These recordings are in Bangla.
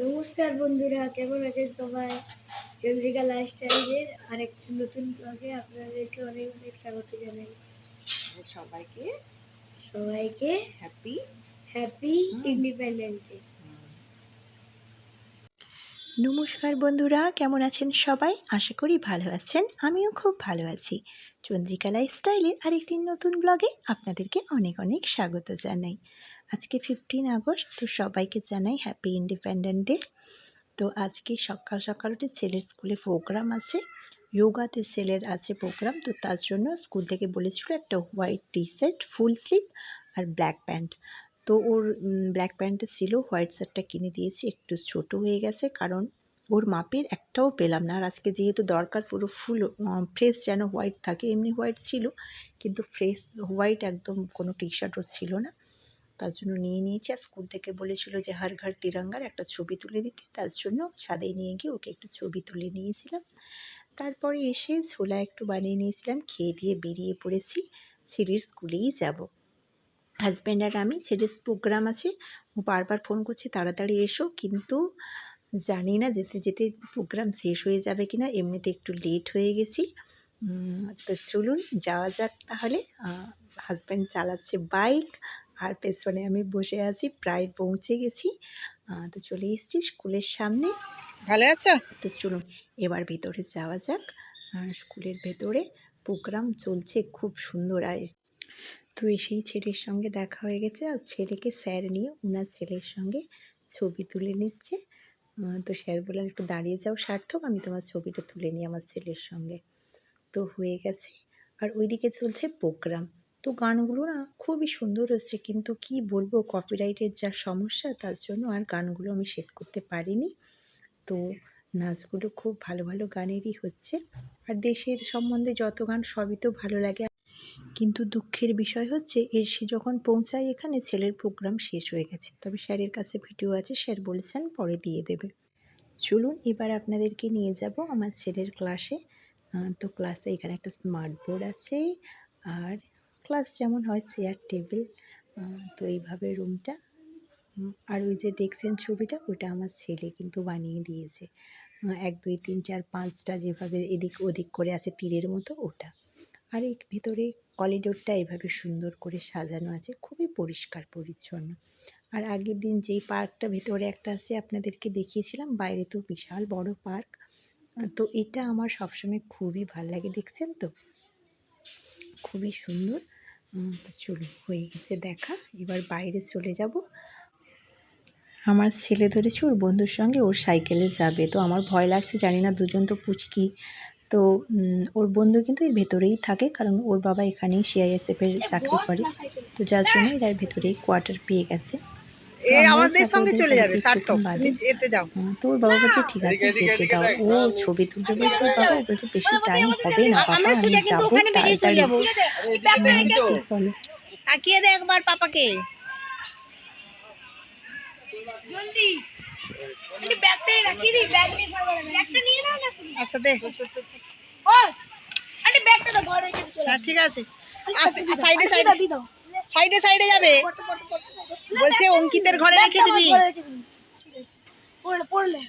নমস্কার বন্ধুরা, কেমন আছেন সবাই? চন্দ্রিকা লাইফস্টাইলের আরেকটি নতুন ব্লগে আপনাদেরকে অনেক অনেক স্বাগত জানাই। সবাইকে সবাইকে হ্যাপি ইন্ডিপেন্ডেন্স ডে। নমস্কার বন্ধুরা, কেমন আছেন সবাই? আশা করি ভালো আছেন। আমিও খুব ভালো আছি। চন্দ্রিকা লাইফস্টাইলের আরেকটি নতুন ব্লগে আপনাদেরকে অনেক অনেক স্বাগত জানাই। আজকে 15 আগস্ট, তো সবাইকে জানাই হ্যাপি ইন্ডিপেন্ডেন্স ডে। তো আজকে সকাল সকাল উঠে ছেলের স্কুলে প্রোগ্রাম আছে, যোগাতে ছেলের আছে প্রোগ্রাম। তো তার জন্য স্কুল থেকে বলেছিল একটা white T shirt, full sleeve আর ব্ল্যাক প্যান্ট। তো ওর ব্ল্যাক প্যান্টটা ছিল, হোয়াইট শার্টটা কিনে দিয়েছি। একটু ছোট হয়ে গেছে, কারণ ওর মাপের একটাও পেলাম না। আর আজকে যেহেতু দরকার পুরো ফুল ফ্রেশ যেন হোয়াইট থাকে, এমনি হোয়াইট ছিল কিন্তু ফ্রেশ হোয়াইট একদম কোনো টি শার্ট ওর ছিল না। তার জন্য নিয়ে নিয়েছি। আর স্কুল থেকে বলেছিল যে হর ঘর তিরঙ্গার একটা ছবি তুলে দিতে, তার জন্য ছাদে নিয়ে গিয়ে ওকে একটু ছবি তুলে নিয়েছিলাম। তারপরে এসে ছোলা একটু বানিয়ে নিয়েছিলাম, খেয়ে দিয়ে বেরিয়ে পড়েছি। ছেলের স্কুলেই যাব। হাজব্যান্ড আর আমি, ছেলের প্রোগ্রাম আছে, ও বারবার ফোন করছে তাড়াতাড়ি এসো, কিন্তু জানি না যেতে যেতে প্রোগ্রাম শেষ হয়ে যাবে কিনা। এমনিতে একটু লেট হয়ে গেছি। তো চলুন যাওয়া যাক তাহলে। হাজব্যান্ড চালাচ্ছে বাইক আর পেছনে আমি বসে আছি। প্রায় পৌঁছে গেছি। তো চলে এসেছি স্কুলের সামনে। ভালো আছো? তো চলুন এবার ভেতরে যাওয়া যাক। স্কুলের ভেতরে প্রোগ্রাম চলছে, খুব সুন্দর। আর তো এসেই ছেলের সঙ্গে দেখা হয়ে গেছে, আর ছেলেকে স্যার নিয়ে ওনার ছেলের সঙ্গে ছবি তুলে নিচ্ছে। তো স্যার বললেন একটু দাঁড়িয়ে যাও সার্থক, আমি তোমার ছবিটা তুলে নিই আমার ছেলের সঙ্গে। তো হয়ে গেছে। আর ওইদিকে চলছে প্রোগ্রাম। তো গানগুলো না খুবই সুন্দর হচ্ছে, কিন্তু কি বলবো, কপিরাইটের যা সমস্যা, তার জন্য আর গানগুলো আমি সেট করতে পারিনি। তো নাচগুলো খুব ভালো ভালো গানেরই হচ্ছে। আর দেশের সম্বন্ধে যত গান সবই তো ভালো লাগে, কিন্তু দুঃখের বিষয় হচ্ছে এসে যখন পৌঁছাই এখানে ছেলের প্রোগ্রাম শেষ হয়ে গেছে। তবে স্যারের কাছে ভিডিও আছে, স্যার বলেছেন পরে দিয়ে দেবে। চলুন এবার আপনাদেরকে নিয়ে যাব আমার ছেলের ক্লাসে। তো ক্লাসে এখানে একটা স্মার্ট বোর্ড আছে, আর ক্লাস যেমন হয় চেয়ার টেবিল। তো এইভাবে রুমটা। আর ওই যে দেখছেন ছবিটা, ওটা আমার ছেলে কিন্তু বানিয়ে দিয়েছে। 1 2 3 4 5টা যেভাবে এদিক ওদিক করে আছে তীরের মতো, ওটা। আর এই ভেতরে করিডোরটা এভাবে সুন্দর করে সাজানো আছে, খুবই পরিষ্কার পরিচ্ছন্ন। আর আগের দিন যেই পার্কটা ভেতরে একটা আছে আপনাদেরকে দেখিয়েছিলাম, বাইরে তো বিশাল বড় পার্ক। তো এটা আমার সবসময় খুবই ভাল লাগে, দেখছেন তো খুবই সুন্দর। চলুন হয়ে গেছে দেখা, এবার বাইরে চলে যাব। আমার ছেলে ধরেছে ওর বন্ধুর সঙ্গে ওর সাইকেলে যাবে। তো আমার ভয় লাগছে, জানি না, দুজন তো পুচকি। তো ওর বন্ধু কিন্তু এর ভেতরেই থাকে, কারণ ওর বাবা এখানেই সিআইএসএফের চাকরি করে। তো যার জন্য এরা ভেতরেই কোয়ার্টার পেয়ে গেছে। আমাদের সঙ্গে চলে যাবে সার্থক, তুমি যেতে দাও। তো ওর বাবা বলছে ঠিক আছে যেতে দাও। ও ছবি তুলতে বলছে ওর বাবা, ও বলছে বেশি টাইম হবে না বাবা, আমি যাবো তাড়াতাড়ি। চলো তাকিয়ে দে একবার পাপাকে। জলদি এই ব্যাগটা রাখি দি, ব্যাগটা নিয়ে নাও না তুমি। আচ্ছা দে। ও আরে ব্যাগটা তো ঘরে রেখে চলে। হ্যাঁ ঠিক আছে, আস্তে সাইডে সাইডে সাইডে সাইডে যাবে। বলছে অঙ্কিতের ঘরে রেখে দিবি। ঠিক আছে, পড়লে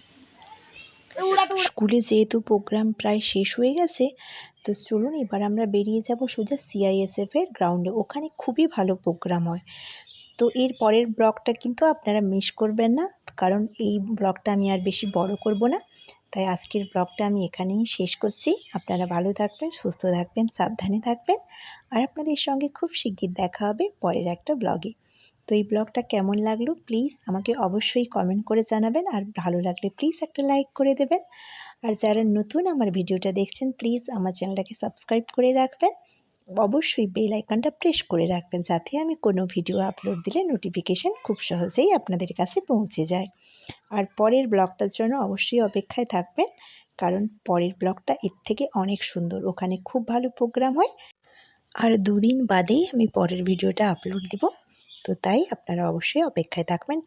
স্কুলে যেহেতু প্রোগ্রাম প্রায় শেষ হয়ে গেছে, তো চলুন এবার আমরা বেরিয়ে যাব সোজা সিআইএসএফের গ্রাউন্ডে। ওখানে খুবই ভালো প্রোগ্রাম হয়। তো এর পরের ব্লগটা কিন্তু আপনারা মিস করবেন না, কারণ এই ব্লগটা আমি আর বেশি বড় করব না। তাই আজকের ব্লগটা আমি এখানেই শেষ করছি। আপনারা ভালো থাকবেন, সুস্থ থাকবেন, সাবধানে থাকবেন। আর আপনাদের সঙ্গে খুব শিগগির দেখা হবে পরের একটা ব্লগে। তো এই ব্লগটা কেমন লাগলো প্লিজ আমাকে অবশ্যই কমেন্ট করে জানাবেন। আর ভালো লাগলে প্লিজ একটা লাইক করে দেবেন। আর যারা নতুন আমার ভিডিওটা দেখছেন, প্লিজ আমার চ্যানেলটাকে সাবস্ক্রাইব করে রাখবেন। অবশ্যই বেল আইকনটা প্রেস করে রাখবেন, যাতে আমি কোনো ভিডিও আপলোড দিলে নোটিফিকেশান খুব সহজেই আপনাদের কাছে পৌঁছে যায়। আর পরের ব্লগটার জন্য অবশ্যই অপেক্ষায় থাকবেন, কারণ পরের ব্লগটা এর থেকে অনেক সুন্দর। ওখানে খুব ভালো প্রোগ্রাম হয়। আর 2 দিন বাদেই আমি পরের ভিডিওটা আপলোড দিব। তো তাই আপনারা অবশ্যই অপেক্ষায় থাকবেন।